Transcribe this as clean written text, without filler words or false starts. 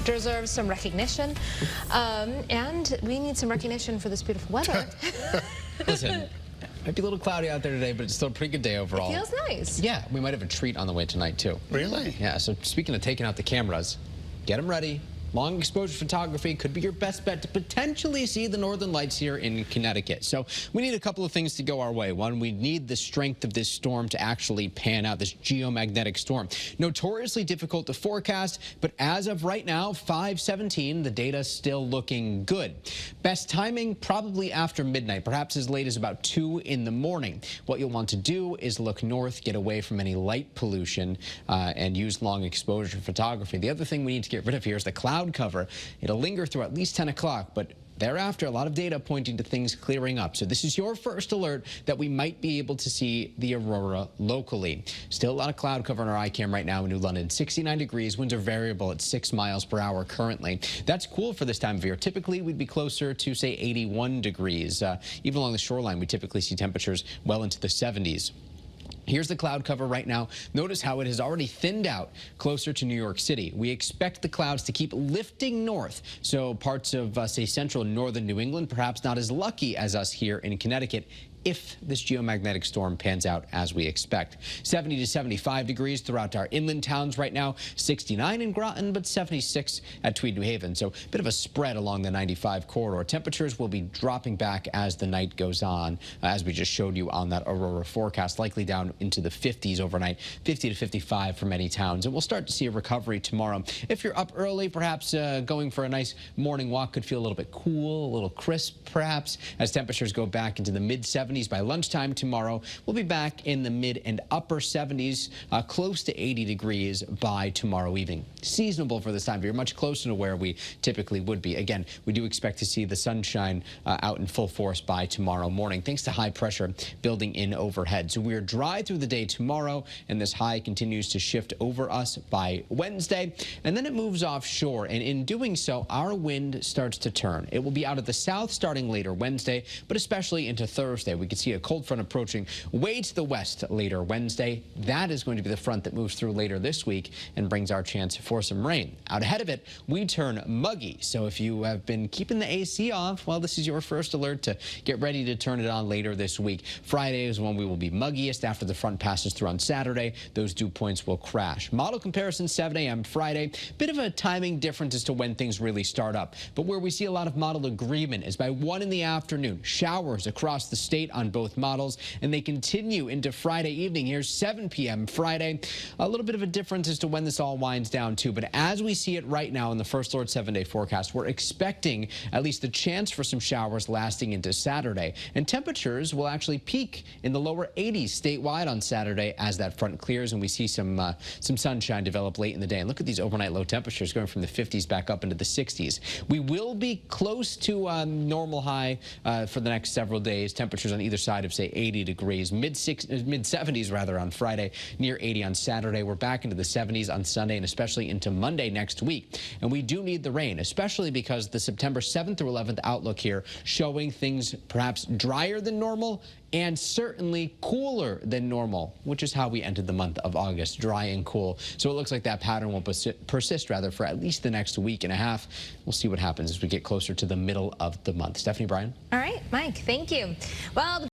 deserves some recognition, and we need some recognition for this beautiful weather. Listen, might be a little cloudy out there today, but it's still a pretty good day overall. It feels nice. Yeah, we might have a treat on the way tonight, too. Really? Yeah, so speaking of taking out the cameras, get them ready. Long exposure photography could be your best bet to potentially see the northern lights here in Connecticut. So we need a couple of things to go our way. One, we need the strength of this storm to actually pan out, this geomagnetic storm. Notoriously difficult to forecast, but as of right now, 5:17, the data's still looking good. Best timing, probably after midnight, perhaps as late as about 2 in the morning. What you'll want to do is look north, get away from any light pollution, and use long exposure photography. The other thing we need to get rid of here is the cloud cover. It'll linger through at least 10 o'clock, but thereafter, a lot of data pointing to things clearing up. So this is your first alert that we might be able to see the aurora locally. Still a lot of cloud cover on our iCam right now in New London. 69 degrees, winds are variable at 6 miles per hour currently. That's cool for this time of year. Typically, we'd be closer to, say, 81 degrees. Even along the shoreline, we typically see temperatures well into the 70s. Here's the cloud cover right now. Notice how it has already thinned out closer to New York City. We expect the clouds to keep lifting north. So parts of, say, central and northern New England, perhaps not as lucky as us here in Connecticut, if this geomagnetic storm pans out as we expect. 70 to 75 degrees throughout our inland towns right now. 69 in Groton, but 76 at Tweed, New Haven. So a bit of a spread along the 95 corridor. Temperatures will be dropping back as the night goes on, as we just showed you on that aurora forecast, likely down into the 50s overnight, 50 to 55 for many towns. And we'll start to see a recovery tomorrow. If you're up early, perhaps going for a nice morning walk could feel a little bit cool, a little crisp, perhaps, as temperatures go back into the mid-70s. By lunchtime tomorrow, we'll be back in the mid and upper 70s, close to 80 degrees by tomorrow evening. Seasonable for this time of year, much closer to where we typically would be. Again, we do expect to see the sunshine out in full force by tomorrow morning, thanks to high pressure building in overhead. So we're dry through the day tomorrow, and this high continues to shift over us by Wednesday, and then it moves offshore, and in doing so, our wind starts to turn. It will be out of the south starting later Wednesday, but especially into Thursday. We could see a cold front approaching way to the west later Wednesday. That is going to be the front that moves through later this week and brings our chance for some rain. Out ahead of it, we turn muggy. So if you have been keeping the AC off, well, this is your first alert to get ready to turn it on later this week. Friday is when we will be muggiest after the front passes through on Saturday. Those dew points will crash. Model comparison 7 a.m. Friday. Bit of a timing difference as to when things really start up. But where we see a lot of model agreement is by 1 in the afternoon. Showers across the state on both models, and they continue into Friday evening. Here's 7 p.m. Friday. A little bit of a difference as to when this all winds down too, but as we see it right now in the First Alert 7-day forecast, we're expecting at least the chance for some showers lasting into Saturday, and temperatures will actually peak in the lower 80s statewide on Saturday as that front clears and we see some sunshine develop late in the day. And look at these overnight low temperatures going from the 50s back up into the 60s. We will be close to normal high for the next several days. Temperatures on either side of, say, 80 degrees, mid-70s rather on Friday, near 80 on Saturday. We're back into the 70s on Sunday and especially into Monday next week. And we do need the rain, especially because the September 7th through 11th outlook here showing things perhaps drier than normal and certainly cooler than normal, which is how we entered the month of August, dry and cool. So it looks like that pattern will persist for at least the next week and a half. We'll see what happens as we get closer to the middle of the month. Stephanie, Brian? All right, Mike, thank you. Well,